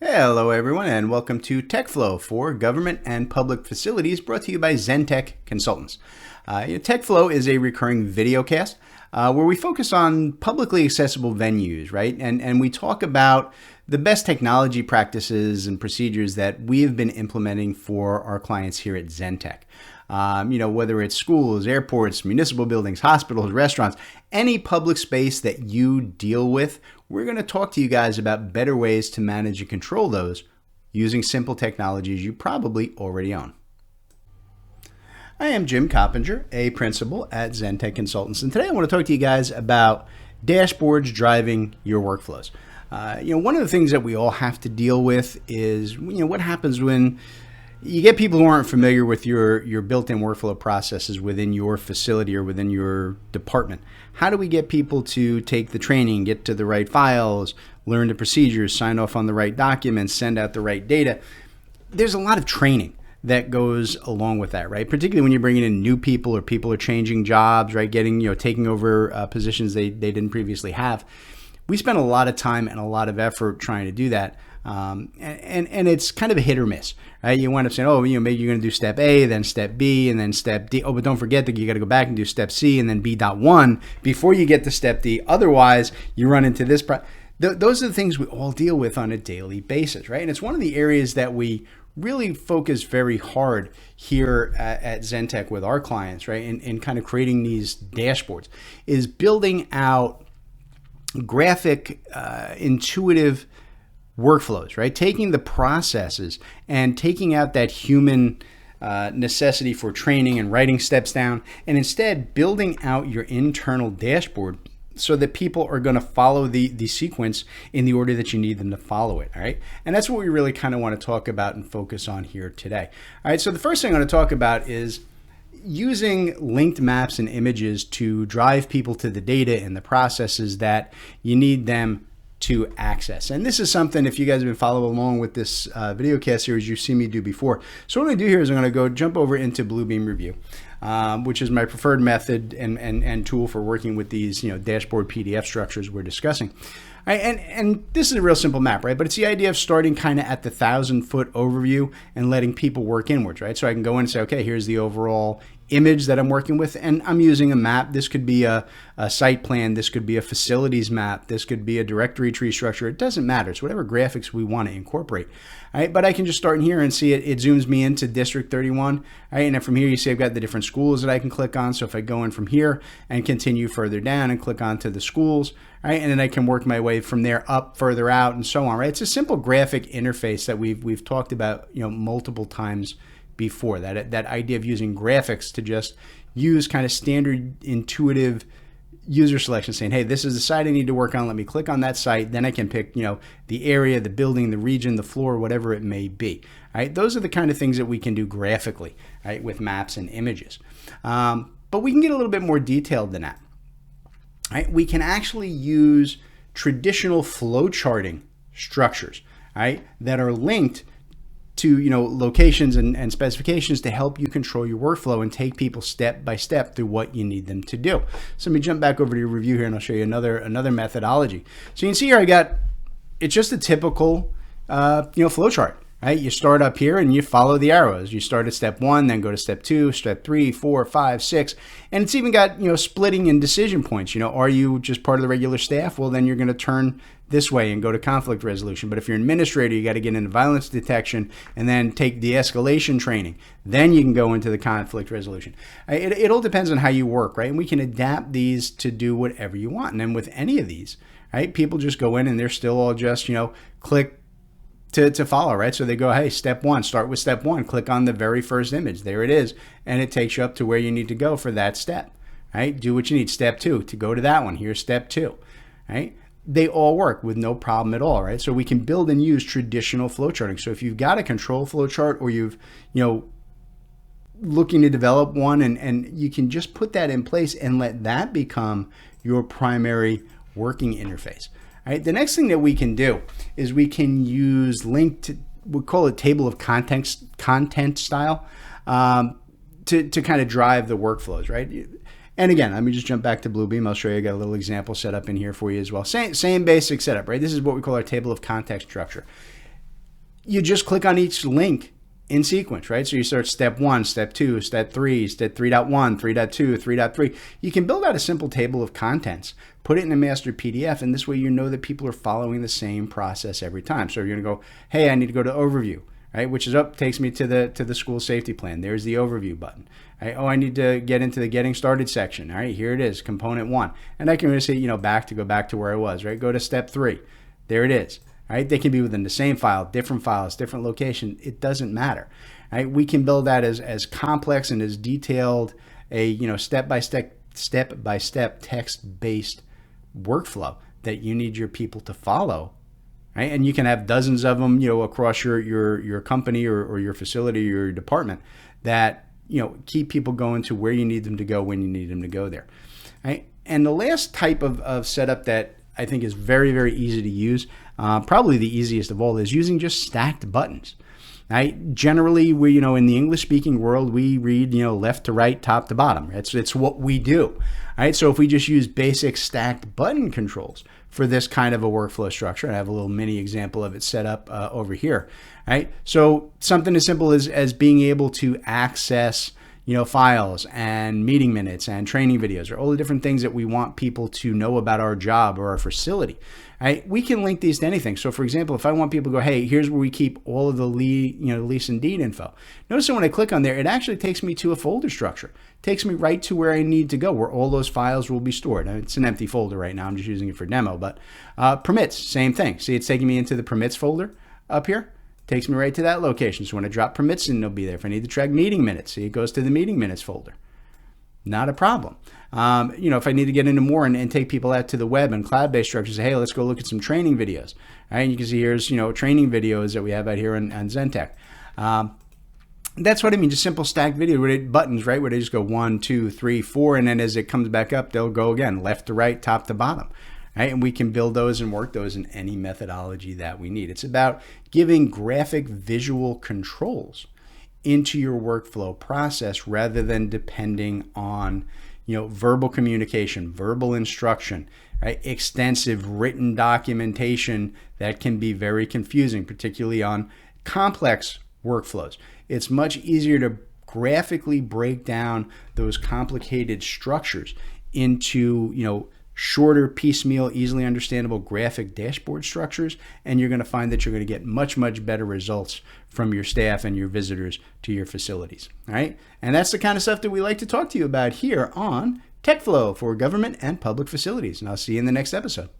Hello everyone and welcome to TekFlow for Government and Public Facilities, brought to you by Zentek Consultants. TekFlow is a recurring video cast where we focus on publicly accessible venues, right? And we talk about the best technology practices and procedures that we've been implementing for our clients here at Zentek. Whether it's schools, airports, municipal buildings, hospitals, restaurants, any public space that you deal with, we're going to talk to you guys about better ways to manage and control those using simple technologies you probably already own. I am Jim Coppinger, a principal at Zentek Consultants, and today I want to talk to you guys about dashboards driving your workflows. One of the things that we all have to deal with is, what happens when you get people who aren't familiar with your built-in workflow processes within your facility or within your department. How do we get people to take the training, get to the right files, learn the procedures, sign off on the right documents, send out the right data? There's a lot of training that goes along with that, right? Particularly when you're bringing in new people or people are changing jobs, right? Taking over positions they didn't previously have. We spend a lot of time and a lot of effort trying to do that. And it's kind of a hit or miss, right? You wind up saying, maybe you're going to do step A, then step B, and then step D. Oh, but don't forget that you got to go back and do step C and then B.1 before you get to step D. Otherwise, you run into this problem. Those are the things we all deal with on a daily basis, right? And it's one of the areas that we really focus very hard here at Zentek with our clients, right? In kind of creating these dashboards is building out graphic, intuitive workflows, right? Taking the processes and taking out that human necessity for training and writing steps down, and instead building out your internal dashboard so that people are going to follow the sequence in the order that you need them to follow it, all right? And that's what we really kind of want to talk about and focus on here today. All right, so the first thing I want to talk about is using linked maps and images to drive people to the data and the processes that you need them to access. And this is something, if you guys have been following along with this video cast series, you've seen me do before. So what I'm going to do here is I'm going to jump over into Bluebeam Review, which is my preferred method and tool for working with these dashboard PDF structures we're discussing. All right, and this is a real simple map, right? But it's the idea of starting kind of at the 1,000-foot overview and letting people work inwards, right? So I can go in and say, okay, here's the overall image that I'm working with, and I'm using a map. This could be a site plan, this could be a facilities map, this could be a directory tree structure. It doesn't matter. It's whatever graphics we want to incorporate. All right, but I can just start in here and see it zooms me into District 31. All right, and then from here you see I've got the different schools that I can click on. So if I go in from here and continue further down and click onto the schools, all right, and then I can work my way from there up, further out, and so on, right? It's a simple graphic interface that we've talked about multiple times before. That idea of using graphics to just use kind of standard intuitive user selection, saying, hey, this is the site I need to work on. Let me click on that site. Then I can pick, the area, the building, the region, the floor, whatever it may be. All right, those are the kind of things that we can do graphically, right, with maps and images. But we can get a little bit more detailed than that. All right, we can actually use traditional flow charting structures, right, that are linked to locations and specifications to help you control your workflow and take people step by step through what you need them to do. So let me jump back over to your review here and I'll show you another methodology. So you can see here it's just a typical flow chart. Right? You start up here and you follow the arrows. You start at step 1, then go to step 2, step 3, 4, 5, 6, and it's even got splitting and decision points. Are you just part of the regular staff? Well, then you're going to turn this way and go to conflict resolution. But if you're an administrator, you got to get into violence detection and then take de-escalation training. Then you can go into the conflict resolution. It all depends on how you work, right? And we can adapt these to do whatever you want. And then with any of these, right, people just go in and they're still all just click to follow, right? So they go, hey, step 1, start with step 1, click on the very first image. There it is. And it takes you up to where you need to go for that step, right? Do what you need. Step 2, to go to that one. Here's step 2, right? They all work with no problem at all, right? So we can build and use traditional flow charting. So if you've got a control flow chart or you've, looking to develop one and you can just put that in place and let that become your primary working interface. All right, the next thing that we can do is we can use linked, we call it table of content style, to kind of drive the workflows, right? And again, let me just jump back to Bluebeam. I'll show you. I got a little example set up in here for you as well. Same basic setup, right? This is what we call our table of context structure. you just click on each link in sequence, right? So you start step 1, step 2, step 3, step 3.1, 3.2, 3.3. You can build out a simple table of contents, put it in a master PDF, and this way you know that people are following the same process every time. So you're gonna go, hey, I need to go to overview, right? Which is takes me to the school safety plan. There's the overview button. Right? Oh, I need to get into the getting started section. All right, here it is, component 1. And I can really say, go back to where I was, right? Go to step 3. There it is. Right? They can be within the same file, different files, different location. It doesn't matter. Right? We can build that as complex and as detailed a step-by-step text-based workflow that you need your people to follow. Right? And you can have dozens of them, across your company or your facility or your department that keep people going to where you need them to go when you need them to go there. Right? And the last type of setup that I think is very, very easy to use, probably the easiest of all, is using just stacked buttons. Right? Generally, we, in the English-speaking world, we read, left to right, top to bottom. It's what we do. Right? So if we just use basic stacked button controls for this kind of a workflow structure, and I have a little mini example of it set up over here. Right? So something as simple as being able to access files and meeting minutes and training videos, or all the different things that we want people to know about our job or our facility. Right? We can link these to anything. So for example, if I want people to go, hey, here's where we keep all of the lease and deed info. Notice that when I click on there, it actually takes me to a folder structure. It takes me right to where I need to go, where all those files will be stored. Now, it's an empty folder right now. I'm just using it for demo, but permits, same thing. See, it's taking me into the permits folder up here. Takes me right to that location. So when I drop permits in, they'll be there. If I need to track meeting minutes, see, it goes to the meeting minutes folder. Not a problem. If I need to get into more and take people out to the web and cloud-based structures, say, hey, let's go look at some training videos. All right, and you can see here's, training videos that we have out here on ZenTek. That's what I mean, just simple stacked video buttons, right, where they just go 1, 2, 3, 4, and then as it comes back up, they'll go again, left to right, top to bottom. Right? And we can build those and work those in any methodology that we need. It's about giving graphic visual controls into your workflow process rather than depending on verbal communication, verbal instruction, right? Extensive written documentation that can be very confusing, particularly on complex workflows. It's much easier to graphically break down those complicated structures into shorter, piecemeal, easily understandable graphic dashboard structures, and you're going to find that you're going to get much, much better results from your staff and your visitors to your facilities. All right? And that's the kind of stuff that we like to talk to you about here on TekFlow for government and public facilities. And I'll see you in the next episode.